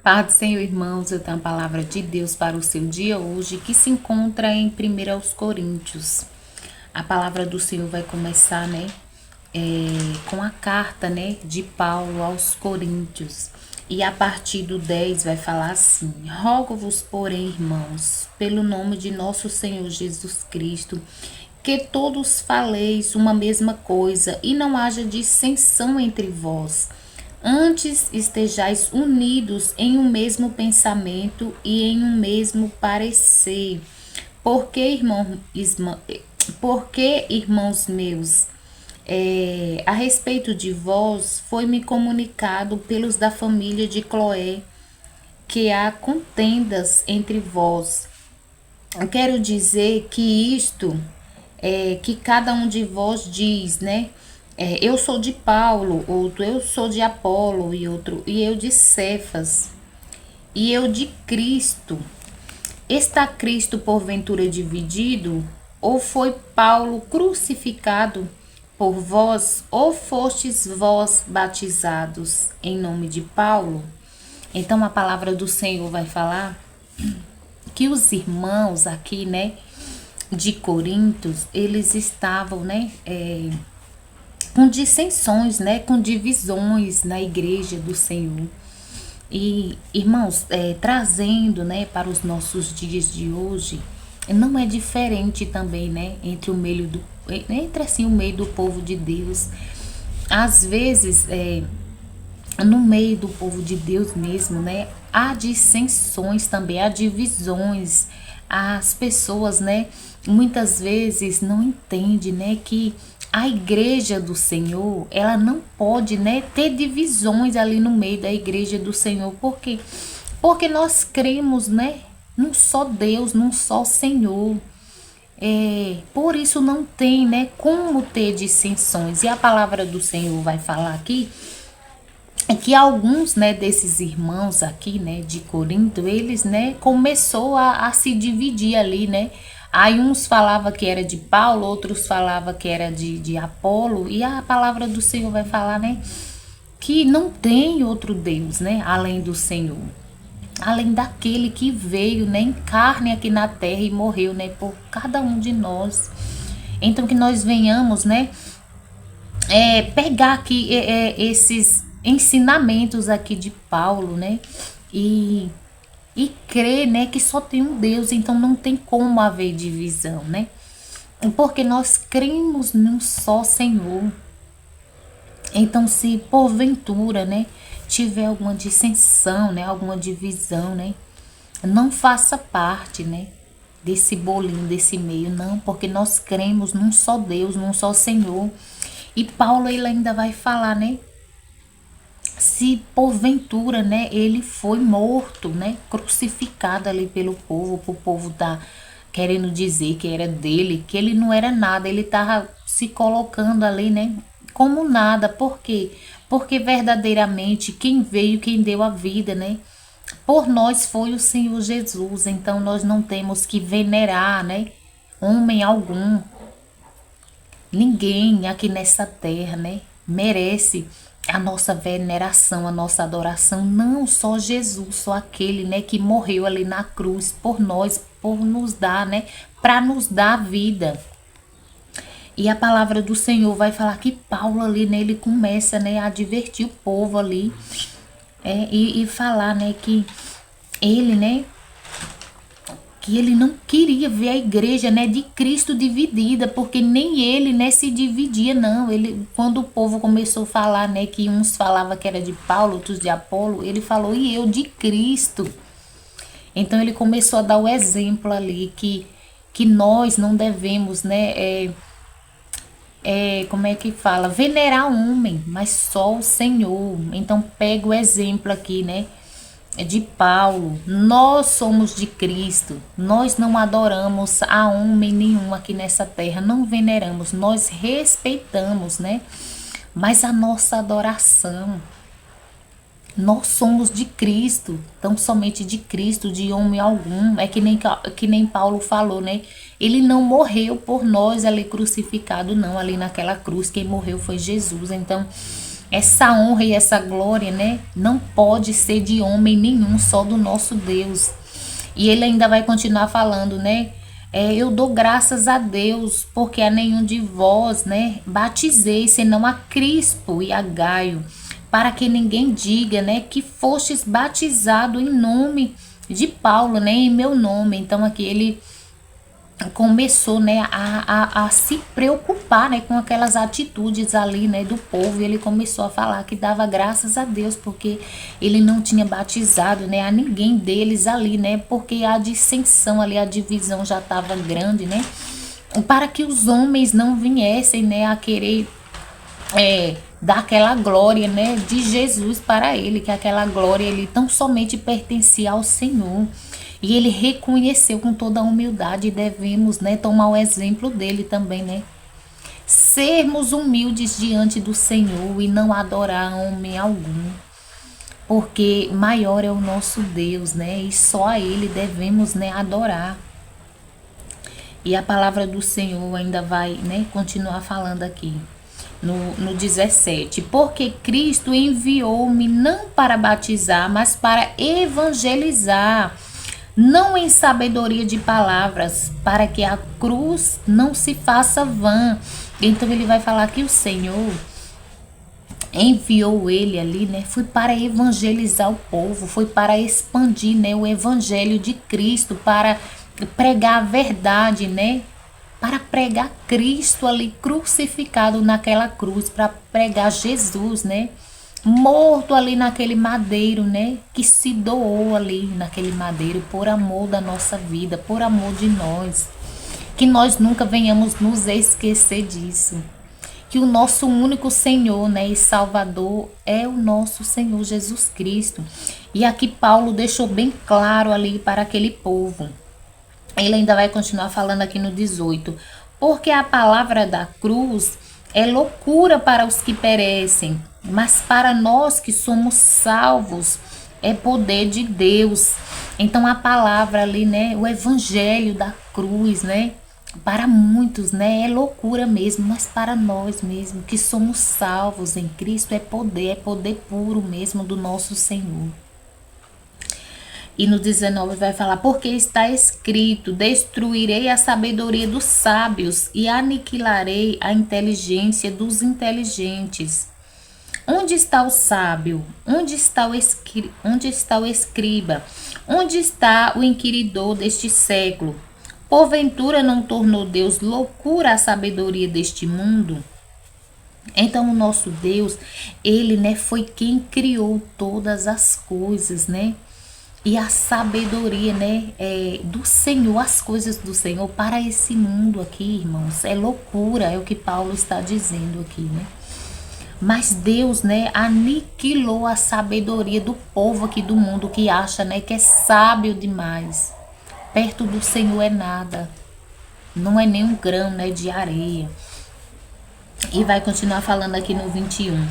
Paz do Senhor, irmãos, eu tenho a palavra de Deus para o seu dia hoje, que se encontra em 1 aos Coríntios. A palavra do Senhor vai começar, com a carta, de Paulo aos Coríntios. E a partir do 10 vai falar assim: Rogo-vos, porém, irmãos, pelo nome de nosso Senhor Jesus Cristo, que todos faleis uma mesma coisa e não haja dissensão entre vós. Antes estejais unidos em um mesmo pensamento e em um mesmo parecer. Porque, porque, irmãos meus, a respeito de vós, foi-me comunicado pelos da família de Cloé que há contendas entre vós. Eu quero dizer que isto é que cada um de vós diz, eu sou de Paulo, outro eu sou de Apolo e outro e eu de Cefas e eu de Cristo. Está Cristo porventura dividido? Ou foi Paulo crucificado por vós? Ou fostes vós batizados em nome de Paulo? Então a palavra do Senhor vai falar que os irmãos aqui, de Corintos, eles estavam, com dissensões, com divisões na igreja do Senhor. E, irmãos, trazendo, para os nossos dias de hoje, não é diferente também, entre o meio do, entre assim o meio do povo de Deus. Às vezes, no meio do povo de Deus mesmo, há dissensões também, há divisões. As pessoas, muitas vezes não entendem, que a igreja do Senhor, ela não pode, ter divisões ali no meio da igreja do Senhor. Por quê? Porque nós cremos, num só Deus, num só Senhor. Por isso não tem, como ter dissensões. E a palavra do Senhor vai falar aqui que alguns, desses irmãos aqui, de Corinto, eles, começou a se dividir ali, Aí uns falavam que era de Paulo, outros falavam que era de Apolo, e a palavra do Senhor vai falar, que não tem outro Deus, além do Senhor. Além daquele que veio, em carne aqui na terra e morreu, por cada um de nós. Então que nós venhamos, pegar aqui esses ensinamentos aqui de Paulo, e crer, que só tem um Deus, então não tem como haver divisão, porque nós cremos num só Senhor. Então, se porventura, tiver alguma dissensão, alguma divisão, não faça parte, desse bolinho, desse meio, não, porque nós cremos num só Deus, num só Senhor. E Paulo, ele ainda vai falar, se porventura, ele foi morto, crucificado ali pelo povo, pro povo tá querendo dizer que era dele, que ele não era nada, ele tava se colocando ali, como nada. Por quê? Porque verdadeiramente quem veio, quem deu a vida, por nós foi o Senhor Jesus. Então nós não temos que venerar, homem algum. Ninguém aqui nessa terra, merece a nossa veneração, a nossa adoração. Não só Jesus, só aquele, que morreu ali na cruz por nós, por nos dar, para nos dar vida. E a palavra do Senhor vai falar que Paulo ali, ele começa, a advertir o povo ali, e falar, que ele, que ele não queria ver a igreja, de Cristo dividida, porque nem ele, se dividia, não. Ele, quando o povo começou a falar, que uns falavam que era de Paulo, outros de Apolo, ele falou, e eu de Cristo. Então ele começou a dar o exemplo ali, que nós não devemos, como é que fala? Venerar homem, mas só o Senhor. Então pega o exemplo aqui, de Paulo. Nós somos de Cristo. Nós não adoramos a homem nenhum aqui nessa terra. Não veneramos. Nós respeitamos, mas a nossa adoração, nós somos de Cristo, tão somente de Cristo, de homem algum. É que nem Paulo falou, Ele não morreu por nós ali crucificado, não. Ali naquela cruz, quem morreu foi Jesus. Então, Essa honra e essa glória, né, não pode ser de homem nenhum, só do nosso Deus. E ele ainda vai continuar falando, né? Eu dou graças a Deus, porque a nenhum de vós, né, batizei, senão a Crispo e a Gaio, para que ninguém diga, né, que fostes batizado em nome de Paulo, né, em meu nome. Então aqui ele começou, né, a se preocupar, né, com aquelas atitudes ali, né, do povo. E ele começou a falar que dava graças a Deus porque ele não tinha batizado, né, a ninguém deles ali, né, porque a dissensão ali, a divisão já estava grande, né, para que os homens não viessem, né, a querer dar aquela glória, né, de Jesus para ele, que aquela glória ele tão somente pertencia ao Senhor. E ele reconheceu com toda a humildade e devemos, né, tomar o exemplo dele também, né? Sermos humildes diante do Senhor e não adorar homem algum, porque maior é o nosso Deus, né? E só a ele devemos, né, adorar. E a palavra do Senhor ainda vai, né, continuar falando aqui. No 17, porque Cristo enviou-me não para batizar, mas para evangelizar, não em sabedoria de palavras, para que a cruz não se faça vã. Então ele vai falar que o Senhor enviou ele ali, né? Foi para evangelizar o povo, foi para expandir, né, o evangelho de Cristo, para pregar a verdade, né? Para pregar Cristo ali crucificado naquela cruz, para pregar Jesus, né? Morto ali naquele madeiro, né? Que se doou ali naquele madeiro por amor da nossa vida, por amor de nós. Que nós nunca venhamos nos esquecer disso. Que o nosso único Senhor, né, e Salvador é o nosso Senhor Jesus Cristo. E aqui Paulo deixou bem claro ali para aquele povo. Ele ainda vai continuar falando aqui no 18. Porque a palavra da cruz é loucura para os que perecem, mas para nós que somos salvos é poder de Deus. Então a palavra ali, né, o evangelho da cruz, né, para muitos, né, é loucura mesmo, mas para nós mesmo que somos salvos em Cristo é poder puro mesmo do nosso Senhor. E no 19 vai falar, porque está escrito, destruirei a sabedoria dos sábios e aniquilarei a inteligência dos inteligentes. Onde está o sábio? Onde está o escriba? Onde está o inquiridor deste século? Porventura não tornou Deus loucura a sabedoria deste mundo? Então o nosso Deus, ele, né, foi quem criou todas as coisas, né? E a sabedoria, né, do Senhor, as coisas do Senhor para esse mundo aqui, irmãos, é loucura, é o que Paulo está dizendo aqui, né? Mas Deus, né, aniquilou a sabedoria do povo aqui do mundo que acha, né, que é sábio demais. Perto do Senhor é nada, não é nem um grão, né, de areia. E vai continuar falando aqui no 21.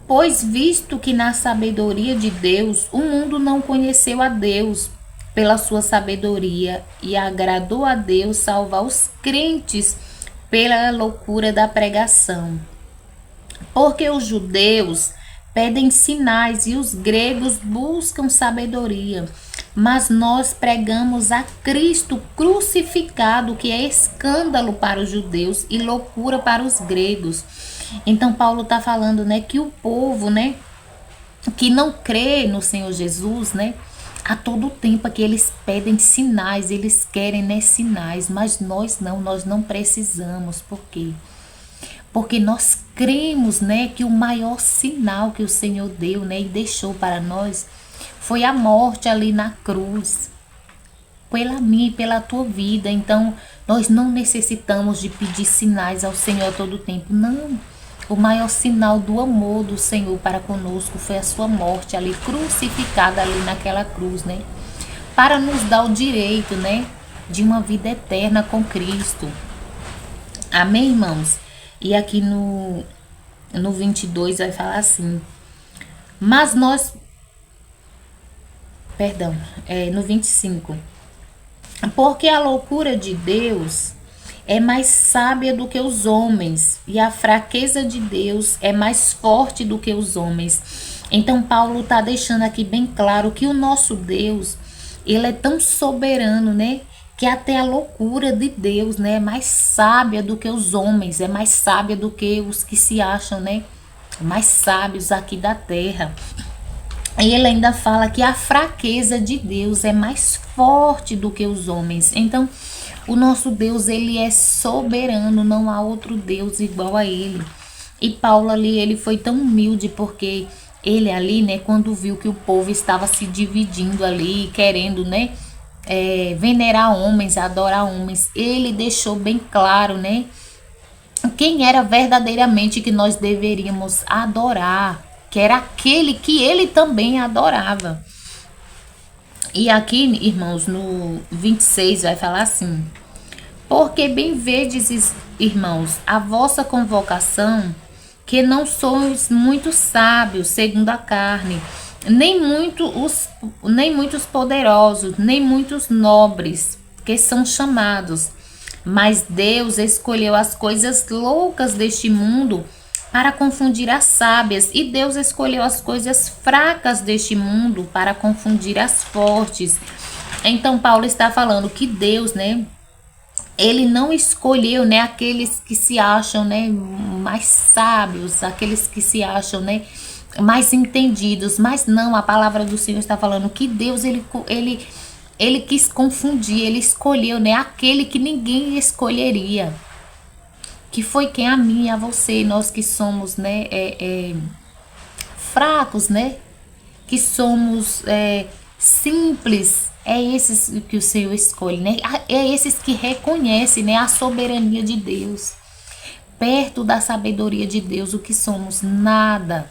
Pois visto que na sabedoria de Deus o mundo não conheceu a Deus pela sua sabedoria e agradou a Deus salvar os crentes pela loucura da pregação. Porque os judeus pedem sinais e os gregos buscam sabedoria, mas nós pregamos a Cristo crucificado, que é escândalo para os judeus e loucura para os gregos. Então Paulo está falando, né, que o povo, né, que não crê no Senhor Jesus, né, a todo tempo que eles pedem sinais, eles querem, né, sinais, mas nós não precisamos. Por quê? Porque nós cremos, né, que o maior sinal que o Senhor deu, né, e deixou para nós foi a morte ali na cruz, pela minha e pela tua vida. Então nós não necessitamos de pedir sinais ao Senhor a todo tempo, não. O maior sinal do amor do Senhor para conosco foi a sua morte ali, crucificada ali naquela cruz, né? Para nos dar o direito, né, de uma vida eterna com Cristo. Amém, irmãos? E aqui no 22 vai falar assim, mas nós, perdão, no 25, porque a loucura de Deus é mais sábia do que os homens, e a fraqueza de Deus é mais forte do que os homens. Então Paulo está deixando aqui bem claro que o nosso Deus, ele é tão soberano, né? Que até a loucura de Deus, né, é mais sábia do que os homens, é mais sábia do que os que se acham, né, mais sábios aqui da terra. E ele ainda fala que a fraqueza de Deus é mais forte do que os homens. Então, o nosso Deus, ele é soberano, não há outro Deus igual a ele. E Paulo ali, ele foi tão humilde porque ele ali, né, quando viu que o povo estava se dividindo ali, querendo, né, venerar homens, adorar homens, ele deixou bem claro, né, quem era verdadeiramente que nós deveríamos adorar, que era aquele que ele também adorava. E aqui, irmãos, no 26 vai falar assim: porque bem vedes, irmãos, a vossa convocação, que não sois muito sábios segundo a carne, nem muitos poderosos, nem muitos nobres, que são chamados. Mas Deus escolheu as coisas loucas deste mundo para confundir as sábias, e Deus escolheu as coisas fracas deste mundo para confundir as fortes. Então Paulo está falando que Deus, né, ele não escolheu, né, aqueles que se acham, né, mais sábios, aqueles que se acham, né, mais entendidos, mas não, a palavra do Senhor está falando que Deus, ele quis confundir, ele escolheu, né, aquele que ninguém escolheria, que foi quem? A mim e a você, nós que somos, né, fracos, né, que somos simples, é esses que o Senhor escolhe, né? É esses que reconhecem, né, a soberania de Deus. Perto da sabedoria de Deus, o que somos? Nada.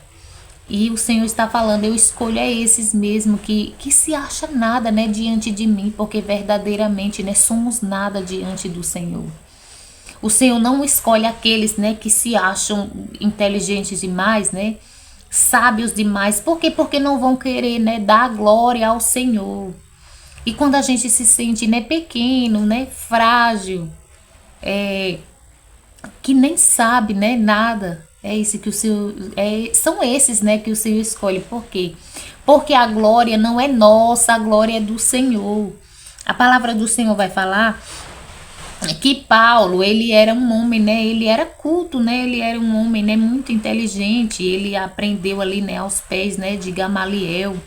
E o Senhor está falando, eu escolho esses mesmo que se acha nada, né, diante de mim, porque verdadeiramente, né, somos nada diante do Senhor. O Senhor não escolhe aqueles, né, que se acham inteligentes demais, né, sábios demais. Por quê? Porque não vão querer, né, dar glória ao Senhor. E quando a gente se sente, né, pequeno, né, frágil, que nem sabe, né, nada, é esse que o Senhor, são esses, né, que o Senhor escolhe. Por quê? Porque a glória não é nossa, a glória é do Senhor. A palavra do Senhor vai falar que Paulo, ele era um homem, né, ele era culto, né, ele era um homem, né, muito inteligente, ele aprendeu ali, né, aos pés, né, de Gamaliel.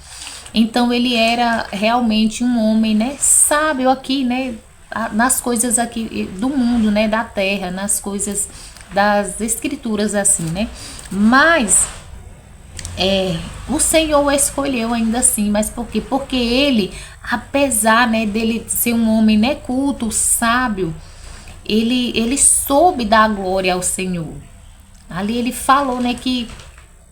Então ele era realmente um homem, né, sábio aqui, né, nas coisas aqui do mundo, né, da terra, nas coisas das escrituras assim, né? Mas o Senhor escolheu ainda assim, mas por quê? Porque ele, apesar, né, dele ser um homem, né, culto, sábio, ele soube dar glória ao Senhor. Ali ele falou, né, que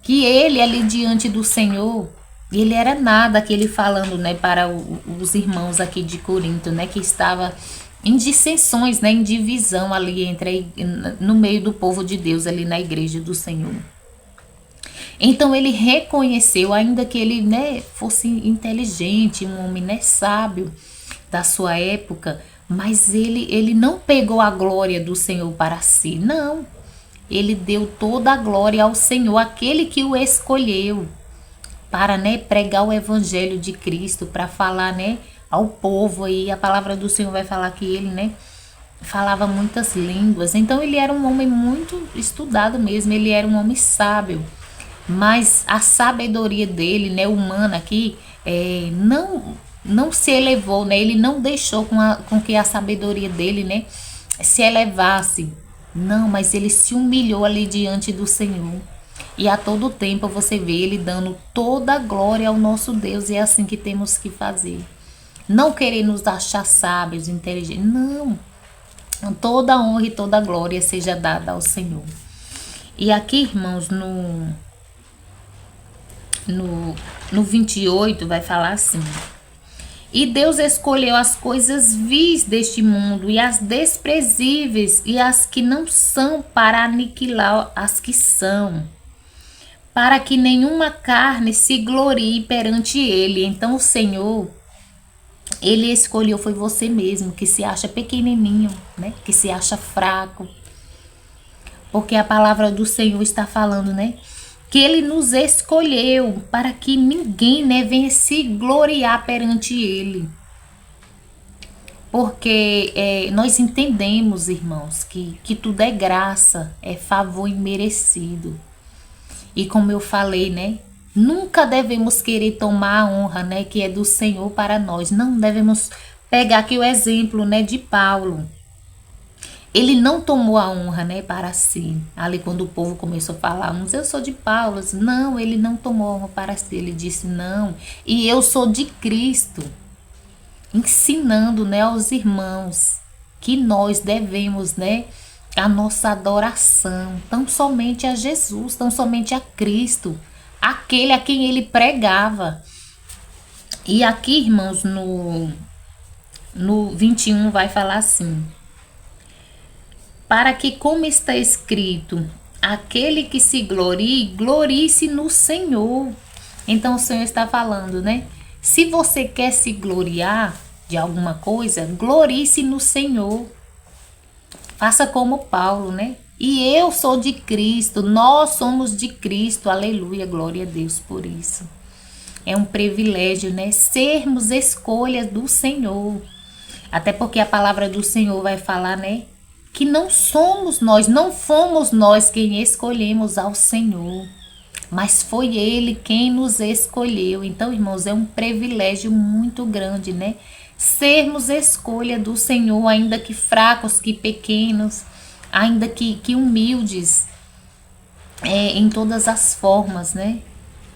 ele ali diante do Senhor, ele era nada, aquele falando, né, para os irmãos aqui de Corinto, né, que estava em dissensões, né, em divisão ali no meio do povo de Deus ali na igreja do Senhor. Então ele reconheceu, ainda que ele, né, fosse inteligente, um homem, né, sábio da sua época, mas ele não pegou a glória do Senhor para si, não. Ele deu toda a glória ao Senhor, aquele que o escolheu para, né, pregar o evangelho de Cristo, para falar, né, ao povo. E a palavra do Senhor vai falar que ele, né, falava muitas línguas. Então ele era um homem muito estudado mesmo, ele era um homem sábio. Mas a sabedoria dele, né, humana aqui, não se elevou, né? Ele não deixou com que a sabedoria dele, né, se elevasse. Não, mas ele se humilhou ali diante do Senhor. E a todo tempo você vê ele dando toda a glória ao nosso Deus. E é assim que temos que fazer. Não querer nos achar sábios, inteligentes. Não. Toda a honra e toda a glória seja dada ao Senhor. E aqui, irmãos, no 28 vai falar assim: e Deus escolheu as coisas vis deste mundo e as desprezíveis e as que não são para aniquilar as que são, para que nenhuma carne se glorie perante ele. Então o Senhor, Ele escolheu, foi você mesmo, que se acha pequenininho, né? Que se acha fraco. Porque a palavra do Senhor está falando, né? Que ele nos escolheu para que ninguém, né, venha se gloriar perante ele. Porque nós entendemos, irmãos, que tudo é graça, é favor imerecido. E como eu falei, né? Nunca devemos querer tomar a honra, né, que é do Senhor para nós. Não devemos pegar aqui o exemplo, né, de Paulo. Ele não tomou a honra, né, para si. Ali quando o povo começou a falar, uns eu sou de Paulo. Não, ele não tomou a honra para si. Ele disse, não, e eu sou de Cristo. Ensinando, né, aos irmãos que nós devemos, né, a nossa adoração tão somente a Jesus, tão somente a Cristo, aquele a quem ele pregava. E aqui, irmãos, no 21 vai falar assim: para que, como está escrito, aquele que se glorie, glorie-se no Senhor. Então o Senhor está falando, né? Se você quer se gloriar de alguma coisa, glorie-se no Senhor. Faça como Paulo, né? E eu sou de Cristo, nós somos de Cristo, aleluia, glória a Deus por isso. É um privilégio, né? Sermos escolhas do Senhor. Até porque a palavra do Senhor vai falar, né? Que não somos nós, não fomos nós quem escolhemos ao Senhor, mas foi Ele quem nos escolheu. Então, irmãos, é um privilégio muito grande, né? Sermos escolha do Senhor, ainda que fracos, que pequenos, ainda que humildes, em todas as formas, né?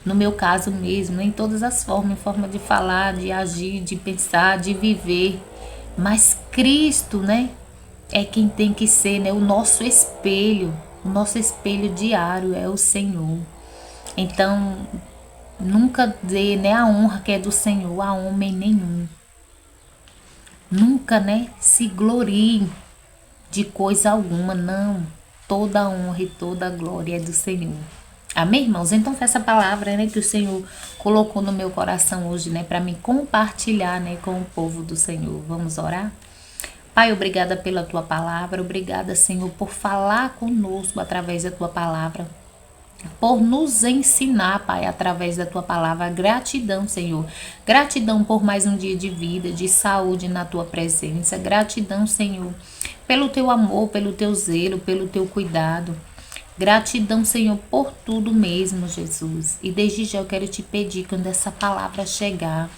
No meu caso mesmo, em todas as formas, em forma de falar, de agir, de pensar, de viver. Mas Cristo, né? É quem tem que ser, né, o nosso espelho diário é o Senhor. Então, nunca dê, né, a honra que é do Senhor a homem nenhum. Nunca, né, se glorie de coisa alguma, não. Toda a honra e toda a glória é do Senhor. Amém, irmãos? Então, foi essa palavra, né, que o Senhor colocou no meu coração hoje, né, para me compartilhar, né, com o povo do Senhor. Vamos orar? Pai, obrigada pela tua palavra, obrigada, Senhor, por falar conosco através da tua palavra, por nos ensinar, Pai, através da tua palavra. Gratidão, Senhor. Gratidão por mais um dia de vida, de saúde na tua presença. Gratidão, Senhor, pelo teu amor, pelo teu zelo, pelo teu cuidado. Gratidão, Senhor, por tudo mesmo, Jesus. E desde já eu quero te pedir, quando essa palavra chegar,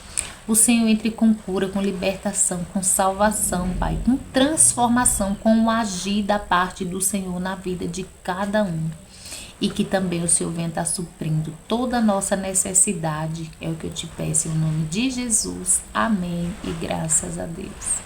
o Senhor entre com cura, com libertação, com salvação, Pai, com transformação, com o agir da parte do Senhor na vida de cada um. E que também o Senhor venha estar suprindo toda a nossa necessidade. É o que eu te peço em nome de Jesus. Amém e graças a Deus.